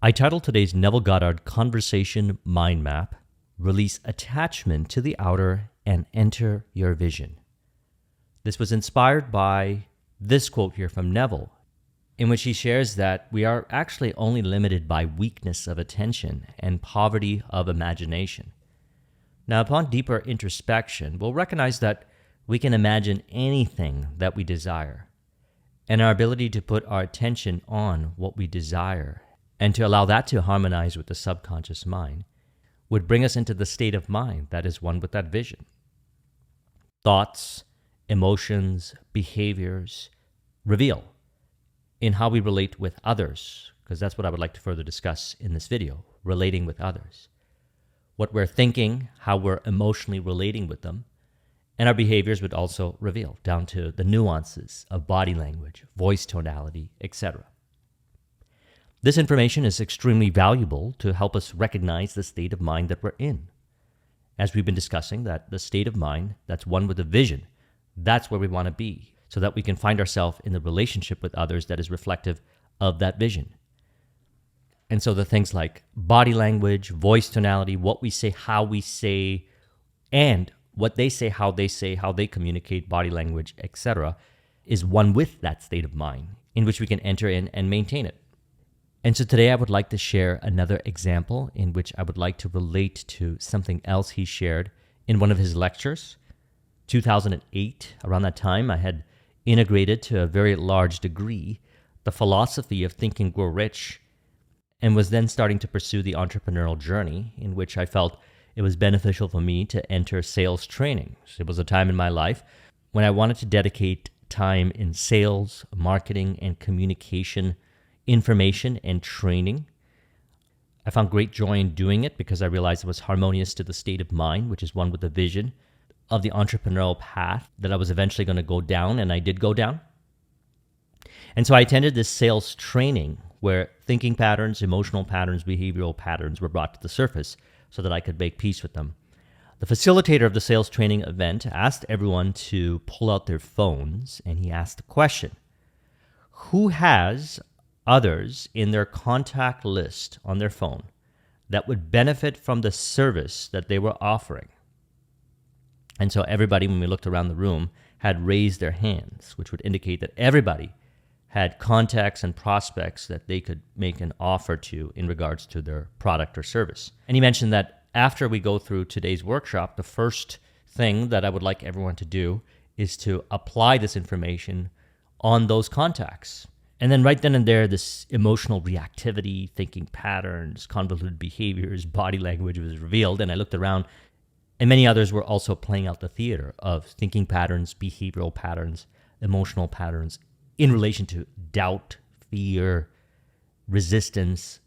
I titled today's Neville Goddard Conversation Mind Map, Release Attachment to the Outer and Enter Your Vision. This was inspired by this quote here from Neville, in which he shares that we are actually only limited by weakness of attention and poverty of imagination. Now, upon deeper introspection, we'll recognize that we can imagine anything that we desire, and our ability to put our attention on what we desire and to allow that to harmonize with the subconscious mind would bring us into the state of mind that is one with that vision. Thoughts, emotions, behaviors reveal in how we relate with others, because that's what I would like to further discuss in this video, relating with others. What we're thinking, how we're emotionally relating with them, and our behaviors would also reveal down to the nuances of body language, voice tonality, etc. This information is extremely valuable to help us recognize the state of mind that we're in. As we've been discussing, that the state of mind that's one with a vision, that's where we want to be, so that we can find ourselves in the relationship with others that is reflective of that vision. And so the things like body language, voice tonality, what we say, how we say, and what they say, how they communicate, body language, etc., is one with that state of mind in which we can enter in and maintain it. And so today I would like to share another example in which I would like to relate to something else he shared in one of his lectures. 2008, around that time, I had integrated to a very large degree the philosophy of Think and Grow Rich, and was then starting to pursue the entrepreneurial journey in which I felt it was beneficial for me to enter sales training. It was a time in my life when I wanted to dedicate time in sales, marketing, and communication, information and training. I found great joy in doing it because I realized it was harmonious to the state of mind, which is one with the vision of the entrepreneurial path that I was eventually going to go down, and I did go down. And so I attended this sales training where thinking patterns, emotional patterns, behavioral patterns were brought to the surface so that I could make peace with them. The facilitator of the sales training event asked everyone to pull out their phones, and he asked the question, who has others in their contact list on their phone that would benefit from the service that they were offering? And so everybody, when we looked around the room, had raised their hands, which would indicate that everybody had contacts and prospects that they could make an offer to in regards to their product or service. And he mentioned that after we go through today's workshop, the first thing that I would like everyone to do is to apply this information on those contacts. And then right then and there, this emotional reactivity, thinking patterns, convoluted behaviors, body language was revealed. And I looked around, and many others were also playing out the theater of thinking patterns, behavioral patterns, emotional patterns in relation to doubt, fear, resistance.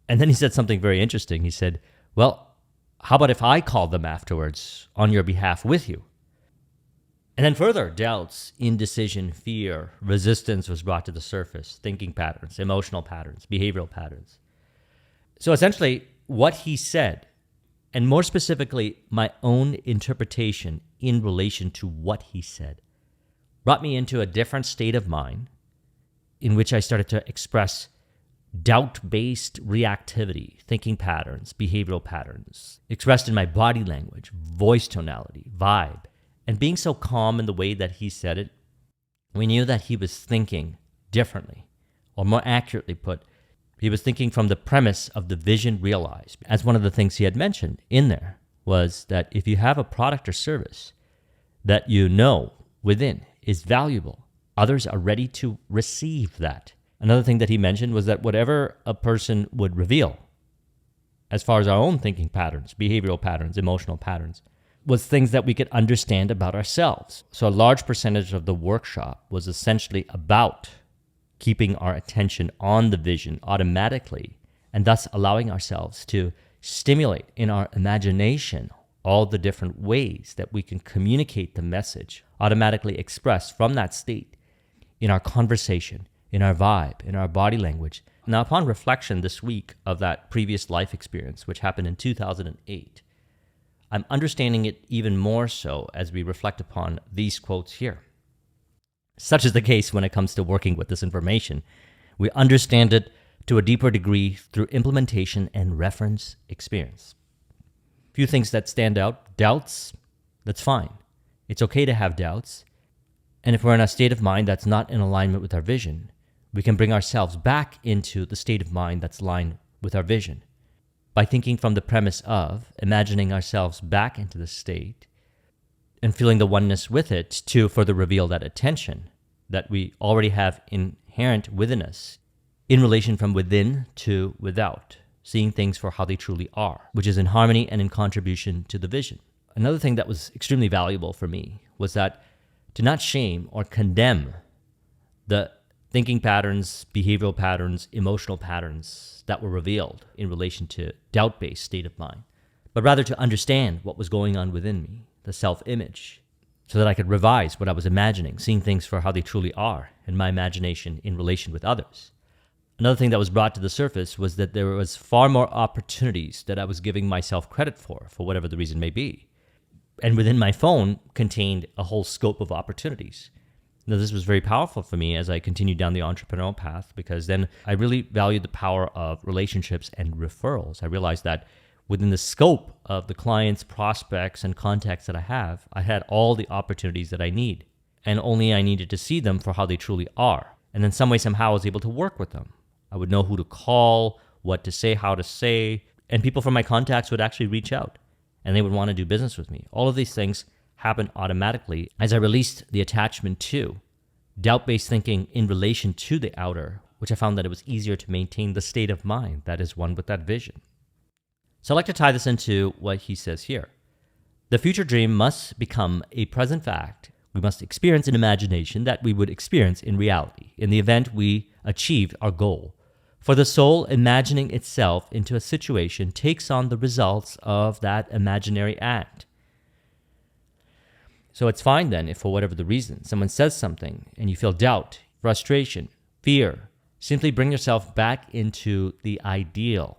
And then he said something very interesting. He said, well, how about if I called them afterwards on your behalf with you? And then further, doubts, indecision, fear, resistance was brought to the surface, thinking patterns, emotional patterns, behavioral patterns. So essentially, what he said, and more specifically, my own interpretation in relation to what he said, brought me into a different state of mind in which I started to express doubt-based reactivity, thinking patterns, behavioral patterns, expressed in my body language, voice tonality, vibe. And being so calm in the way that he said it, we knew that he was thinking differently, or more accurately put, he was thinking from the premise of the vision realized. As one of the things he had mentioned in there was that if you have a product or service that you know within is valuable, others are ready to receive that. Another thing that he mentioned was that whatever a person would reveal, as far as our own thinking patterns, behavioral patterns, emotional patterns, was things that we could understand about ourselves. So a large percentage of the workshop was essentially about keeping our attention on the vision automatically, and thus allowing ourselves to stimulate in our imagination all the different ways that we can communicate the message, automatically expressed from that state in our conversation, in our vibe, in our body language. Now, upon reflection this week of that previous life experience, which happened in 2008, I'm understanding it even more so as we reflect upon these quotes here. Such is the case when it comes to working with this information. We understand it to a deeper degree through implementation and reference experience. Few things that stand out. Doubts, that's fine. It's okay to have doubts. And if we're in a state of mind that's not in alignment with our vision, we can bring ourselves back into the state of mind that's aligned with our vision by thinking from the premise of imagining ourselves back into the state and feeling the oneness with it to further reveal that attention that we already have inherent within us in relation from within to without, seeing things for how they truly are, which is in harmony and in contribution to the vision. Another thing that was extremely valuable for me was that to not shame or condemn the thinking patterns, behavioral patterns, emotional patterns that were revealed in relation to doubt-based state of mind, but rather to understand what was going on within me, the self-image, so that I could revise what I was imagining, seeing things for how they truly are, and my imagination in relation with others. Another thing that was brought to the surface was that there was far more opportunities that I was giving myself credit for whatever the reason may be. And within my phone contained a whole scope of opportunities. Now, this was very powerful for me as I continued down the entrepreneurial path, because then I really valued the power of relationships and referrals. I realized that within the scope of the clients, prospects, and contacts that I had all the opportunities that I need. And only I needed to see them for how they truly are. And then some way, somehow, I was able to work with them. I would know who to call, what to say, how to say, and people from my contacts would actually reach out and they would want to do business with me. All of these things happen automatically as I released the attachment to doubt-based thinking in relation to the outer, which I found that it was easier to maintain the state of mind that is one with that vision. So I'd like to tie this into what he says here. The future dream must become a present fact. We must experience in imagination that we would experience in reality in the event we achieved our goal. For the soul imagining itself into a situation takes on the results of that imaginary act. So it's fine then if for whatever the reason someone says something and you feel doubt, frustration, fear, simply bring yourself back into the ideal.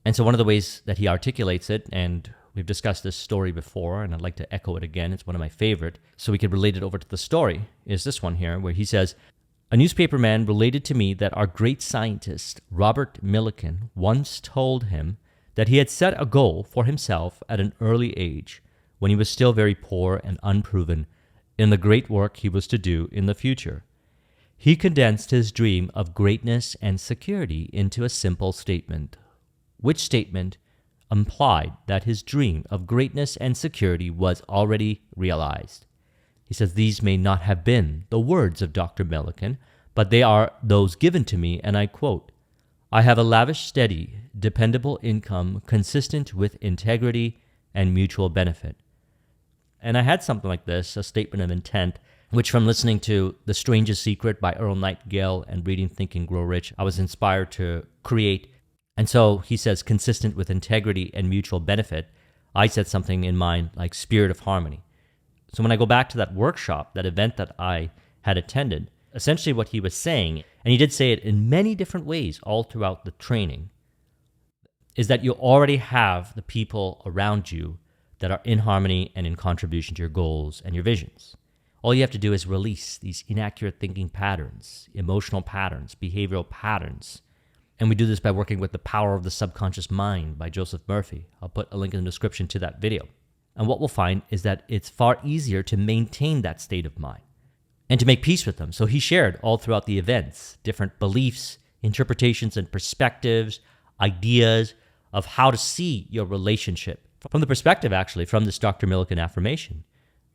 And so one of the ways that he articulates it, and we've discussed this story before, and I'd like to echo it again, it's one of my favorite, so we could relate it over to the story, is this one here, where he says, a newspaperman related to me that our great scientist, Robert Millikan, once told him that he had set a goal for himself at an early age, when he was still very poor and unproven in the great work he was to do in the future. He condensed his dream of greatness and security into a simple statement, which statement implied that his dream of greatness and security was already realized. He says, these may not have been the words of Dr. Millikan, but they are those given to me, and I quote, I have a lavish, steady, dependable income consistent with integrity and mutual benefit. And I had something like this, a statement of intent, which from listening to The Strangest Secret by Earl Nightingale and reading Think and Grow Rich, I was inspired to create. And so he says, consistent with integrity and mutual benefit, I said something in mind like spirit of harmony. So when I go back to that workshop, that event that I had attended, essentially what he was saying, and he did say it in many different ways all throughout the training, is that you already have the people around you that are in harmony and in contribution to your goals and your visions. All you have to do is release these inaccurate thinking patterns, emotional patterns, behavioral patterns. And we do this by working with The Power of the Subconscious Mind by Joseph Murphy. I'll put a link in the description to that video. And what we'll find is that it's far easier to maintain that state of mind and to make peace with them. So he shared all throughout the events, different beliefs, interpretations, and perspectives, ideas of how to see your relationship from the perspective, actually, from this Dr. Millikan affirmation.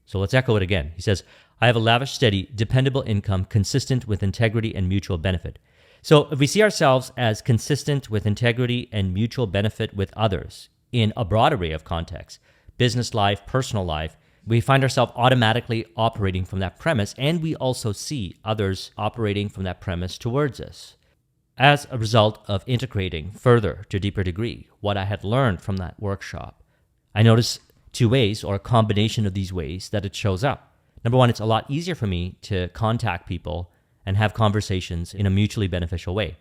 So let's echo it again. He says, I have a lavish, steady, dependable income consistent with integrity and mutual benefit. So if we see ourselves as consistent with integrity and mutual benefit with others in a broad array of contexts, business life, personal life, we find ourselves automatically operating from that premise, and we also see others operating from that premise towards us. As a result of integrating further to a deeper degree what I had learned from that workshop, I noticed two ways, or a combination of these ways, that it shows up. Number one, it's a lot easier for me to contact people and have conversations in a mutually beneficial way.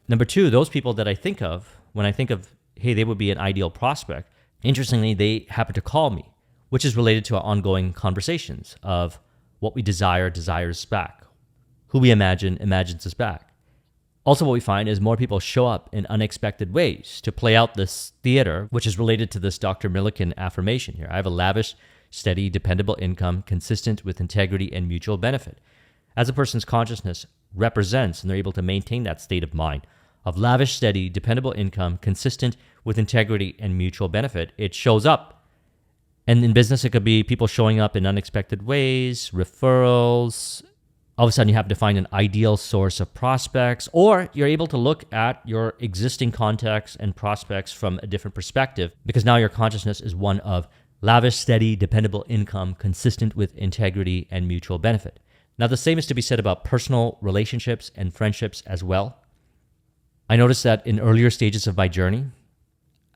Number two, those people that I think of, when I think of, hey, they would be an ideal prospect, interestingly, they happen to call me, which is related to our ongoing conversations of what we desire, desires back. Who we imagine, imagines us back. Also, what we find is more people show up in unexpected ways to play out this theater, which is related to this Dr. Millikan affirmation here. I have a lavish, steady, dependable income consistent with integrity and mutual benefit. As a person's consciousness represents and they're able to maintain that state of mind of lavish, steady, dependable income consistent with integrity and mutual benefit, it shows up. And in business, it could be people showing up in unexpected ways, referrals. All of a sudden, you have to find an ideal source of prospects, or you're able to look at your existing contacts and prospects from a different perspective because now your consciousness is one of lavish, steady, dependable income consistent with integrity and mutual benefit. Now, the same is to be said about personal relationships and friendships as well. I noticed that in earlier stages of my journey,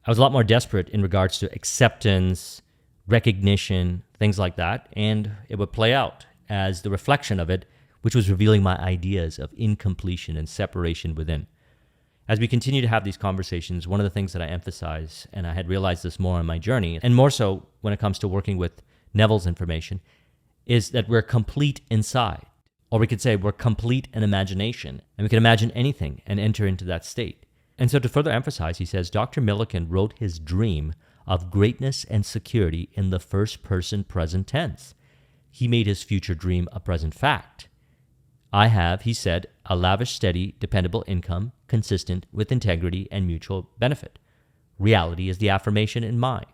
I was a lot more desperate in regards to acceptance, recognition, things like that, and it would play out as the reflection of it, which was revealing my ideas of incompletion and separation within. As we continue to have these conversations, one of the things that I emphasize, and I had realized this more on my journey, and more so when it comes to working with Neville's information, is that we're complete inside. Or we could say we're complete in imagination, and we can imagine anything and enter into that state. And so to further emphasize, he says, Dr. Millikan wrote his dream of greatness and security in the first person present tense. He made his future dream a present fact. I have, he said, a lavish, steady, dependable income consistent with integrity and mutual benefit. Reality is the affirmation in mind.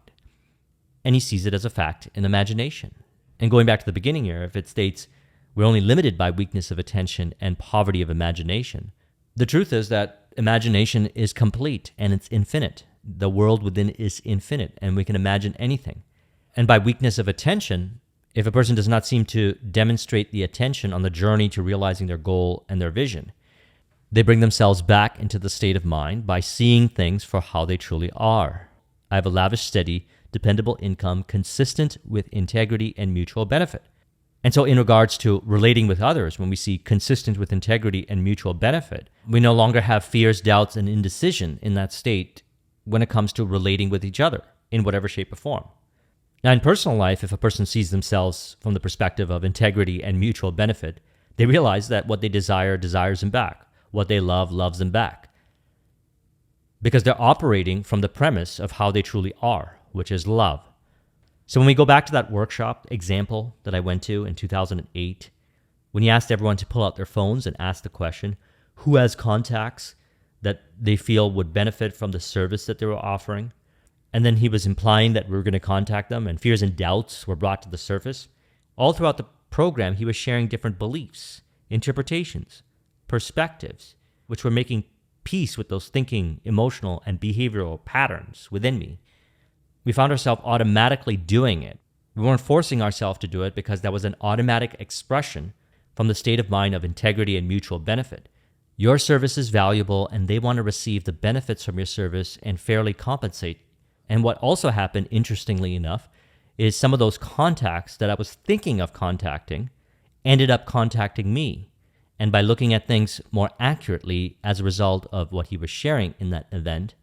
And he sees it as a fact in imagination. And going back to the beginning here, if it states we're only limited by weakness of attention and poverty of imagination, the truth is that imagination is complete and it's infinite. The world within is infinite and we can imagine anything. And by weakness of attention, if a person does not seem to demonstrate the attention on the journey to realizing their goal and their vision, they bring themselves back into the state of mind by seeing things for how they truly are. I have a lavish, steady, dependable income consistent with integrity and mutual benefit. And so in regards to relating with others, when we see consistent with integrity and mutual benefit, we no longer have fears, doubts, and indecision in that state when it comes to relating with each other in whatever shape or form. Now, in personal life, if a person sees themselves from the perspective of integrity and mutual benefit, they realize that what they desire desires them back. What they love loves them back. Because they're operating from the premise of how they truly are, which is love. So when we go back to that workshop example that I went to in 2008, when he asked everyone to pull out their phones and ask the question, who has contacts that they feel would benefit from the service that they were offering? And then he was implying that we were going to contact them, and fears and doubts were brought to the surface. All throughout the program, he was sharing different beliefs, interpretations, perspectives, which were making peace with those thinking, emotional, and behavioral patterns within me. We found ourselves automatically doing it. We weren't forcing ourselves to do it because that was an automatic expression from the state of mind of integrity and mutual benefit. Your service is valuable and they want to receive the benefits from your service and fairly compensate. And what also happened, interestingly enough, is some of those contacts that I was thinking of contacting ended up contacting me. And by looking at things more accurately as a result of what he was sharing in that event,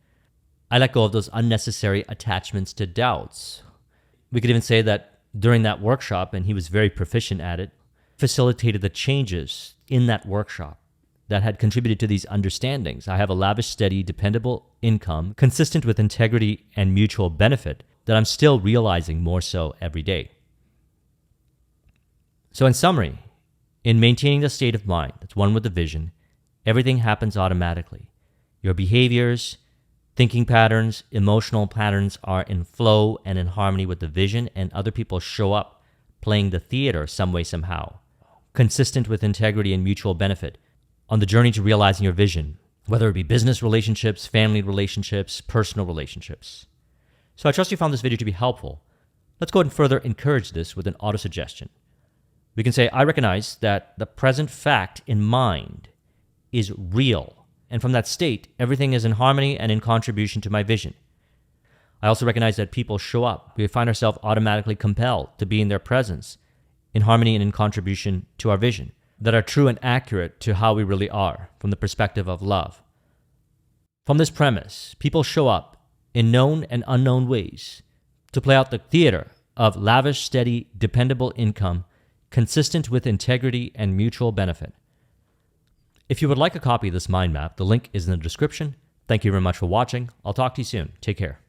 I let go of those unnecessary attachments to doubts. We could even say that during that workshop, and he was very proficient at it, facilitated the changes in that workshop that had contributed to these understandings. I have a lavish, steady, dependable income consistent with integrity and mutual benefit that I'm still realizing more so every day. So in summary, in maintaining the state of mind that's one with the vision, everything happens automatically. Your behaviors, thinking patterns, emotional patterns are in flow and in harmony with the vision, and other people show up playing the theater some way, somehow, consistent with integrity and mutual benefit on the journey to realizing your vision, whether it be business relationships, family relationships, personal relationships. So I trust you found this video to be helpful. Let's go ahead and further encourage this with an auto-suggestion. We can say, I recognize that the present fact in mind is real. And from that state, everything is in harmony and in contribution to my vision. I also recognize that people show up. We find ourselves automatically compelled to be in their presence, in harmony and in contribution to our vision, that are true and accurate to how we really are from the perspective of love. From this premise, people show up in known and unknown ways to play out the theater of lavish, steady, dependable income consistent with integrity and mutual benefit. If you would like a copy of this mind map, the link is in the description. Thank you very much for watching. I'll talk to you soon. Take care.